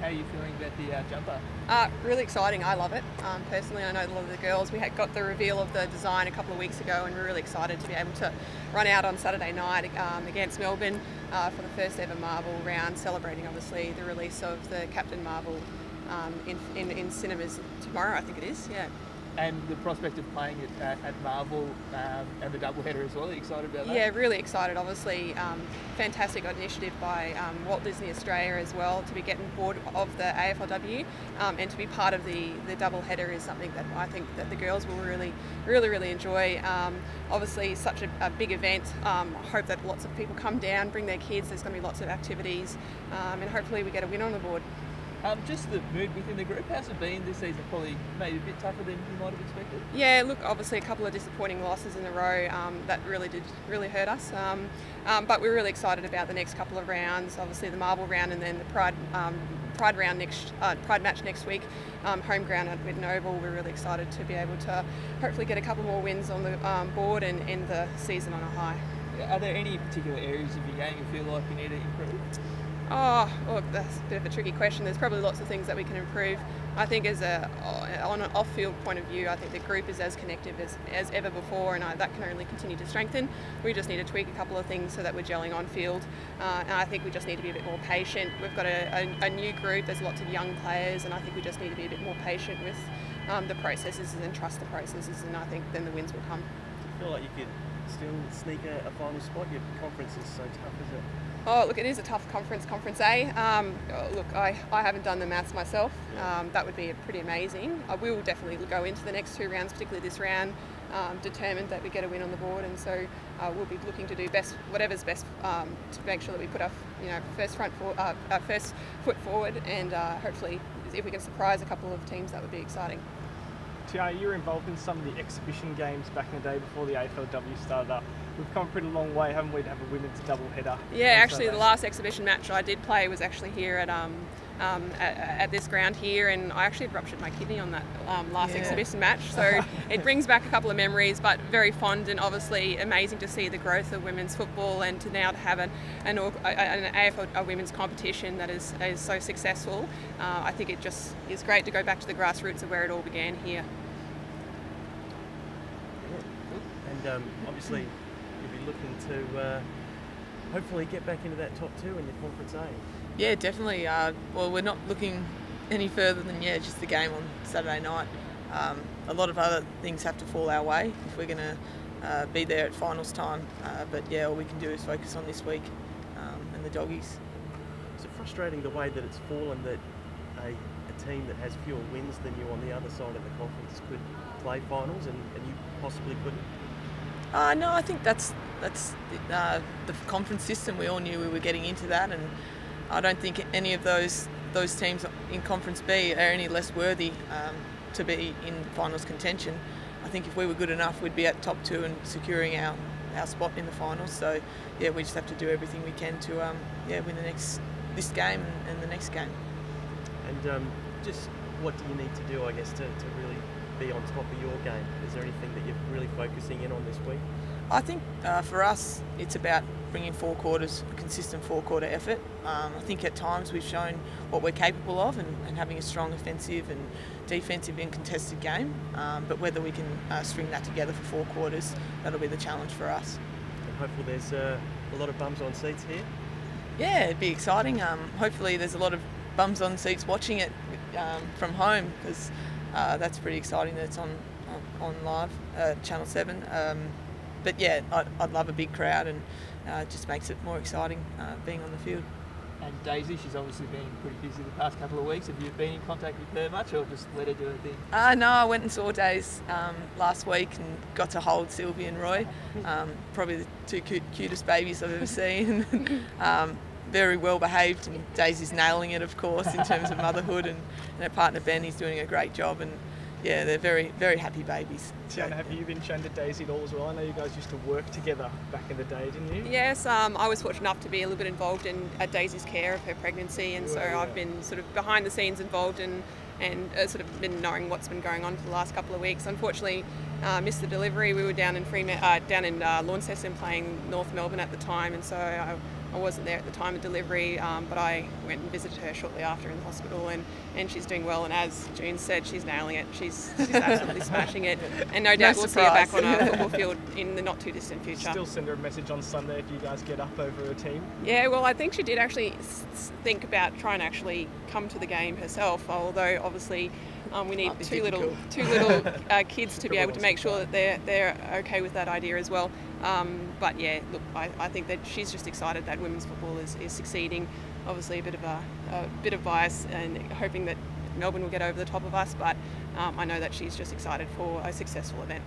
how are you feeling about the jumper? Really exciting. I love it. Personally, I know a lot of the girls. We had got the reveal of the design a couple of weeks ago, and we're really excited to be able to run out on Saturday night against Melbourne for the first ever Marvel round, celebrating obviously the release of the Captain Marvel in cinemas tomorrow, I think it is. Yeah. And the prospect of playing it at Marvel and the doubleheader as well. Are you excited about that? Yeah, really excited. Obviously, fantastic initiative by Walt Disney Australia as well to be getting board of the AFLW and to be part of the doubleheader is something that I think that the girls will really enjoy. Obviously, such a big event. I hope that lots of people come down, bring their kids. There's going to be lots of activities, and hopefully we get a win on the board. Just the mood within the group, how's it been this season? Probably maybe a bit tougher than you might have expected? Yeah, look, obviously a couple of disappointing losses in a row that really hurt us. But we're really excited about the next couple of rounds. Obviously the Marvel round and then the Pride match next week, home ground at Whitten Oval. We're really excited to be able to hopefully get a couple more wins on the board and end the season on a high. Are there any particular areas of your game you feel like you need to improve? Oh, look, that's a bit of a tricky question. There's probably lots of things that we can improve. I think on an off-field point of view, I think the group is as connected as ever before, and that can only continue to strengthen. We just need to tweak a couple of things so that we're gelling on field, and I think we just need to be a bit more patient. We've got a new group, there's lots of young players, and I think we just need to be a bit more patient with the processes and trust the processes, and I think then the wins will come. Do you feel like you could still sneak a final spot? Your conference is so tough, is it? Oh, look, it is a tough conference, Conference A. Look, I haven't done the maths myself. That would be pretty amazing. I will definitely go into the next two rounds, particularly this round, determined that we get a win on the board, and so we'll be looking to do whatever's best to make sure that we put our first foot forward, and hopefully if we can surprise a couple of teams, that would be exciting. Tiarna, you were involved in some of the exhibition games back in the day before the AFLW started up. We've come a pretty long way, haven't we, to have a women's double header? Yeah, actually the last exhibition match I did play was actually here at this ground here, and I actually ruptured my kidney on that last exhibition match, so it brings back a couple of memories, but very fond, and obviously amazing to see the growth of women's football and to now to have an AFL women's competition that is so successful. I think it just is great to go back to the grassroots of where it all began here. And obviously you'll be looking to hopefully get back into that top two in the Conference A. Yeah, definitely. Well, we're not looking any further than just the game on Saturday night. A lot of other things have to fall our way if we're going to be there at finals time. But yeah, all we can do is focus on this week and the doggies. Is it frustrating the way that it's fallen that a team that has fewer wins than you on the other side of the conference could play finals and you possibly couldn't? No, I think that's the conference system. We all knew we were getting into that, and I don't think any of those teams in Conference B are any less worthy to be in finals contention. I think if we were good enough, we'd be at top two and securing our spot in the finals. So yeah, we just have to do everything we can to win this game and the next game. And just what do you need to do, I guess, to really be on top of your game? Is there anything that you're really focusing in on this week? I think for us it's about bringing four quarters, a consistent four-quarter effort. I think at times we've shown what we're capable of and having a strong offensive and defensive and contested game, but whether we can string that together for 4 quarters, that'll be the challenge for us. And hopefully there's a lot of bums on seats here. Yeah, it'd be exciting. Hopefully there's a lot of bums on seats watching it from home, because that's pretty exciting that it's on live, Channel 7. But yeah, I'd love a big crowd, and it just makes it more exciting being on the field. And Daisy, she's obviously been pretty busy the past couple of weeks. Have you been in contact with her much, or just let her do her thing? No, I went and saw Daisy last week and got to hold Sylvie and Roy. Probably the two cutest babies I've ever seen. Very well behaved, and Daisy's nailing it, of course, in terms of motherhood, and her partner Ben, he's doing a great job, and yeah, they're very, very happy babies. Tiarna, have you been shown to Daisy at all as well? I know you guys used to work together back in the day, didn't you? Yes, I was fortunate enough to be a little bit involved in Daisy's care of her pregnancy, and I've been sort of behind the scenes involved and sort of been knowing what's been going on for the last couple of weeks. Unfortunately, missed the delivery. We were down in Launceston playing North Melbourne at the time, and so I I wasn't there at the time of delivery, but I went and visited her shortly after in the hospital, and she's doing well. And as June said, she's nailing it. She's absolutely smashing it. And no doubt we'll see her back on our football field in the not too distant future. Still send her a message on Sunday if you guys get up over a team. Yeah, well, I think she did actually think about trying to actually come to the game herself, although obviously we need two little kids to be able to make sure that they're okay with that idea as well. But yeah, look, I think that she's just excited that women's football is succeeding. Obviously, a bit of bias and hoping that Melbourne will get over the top of us, but I know that she's just excited for a successful event.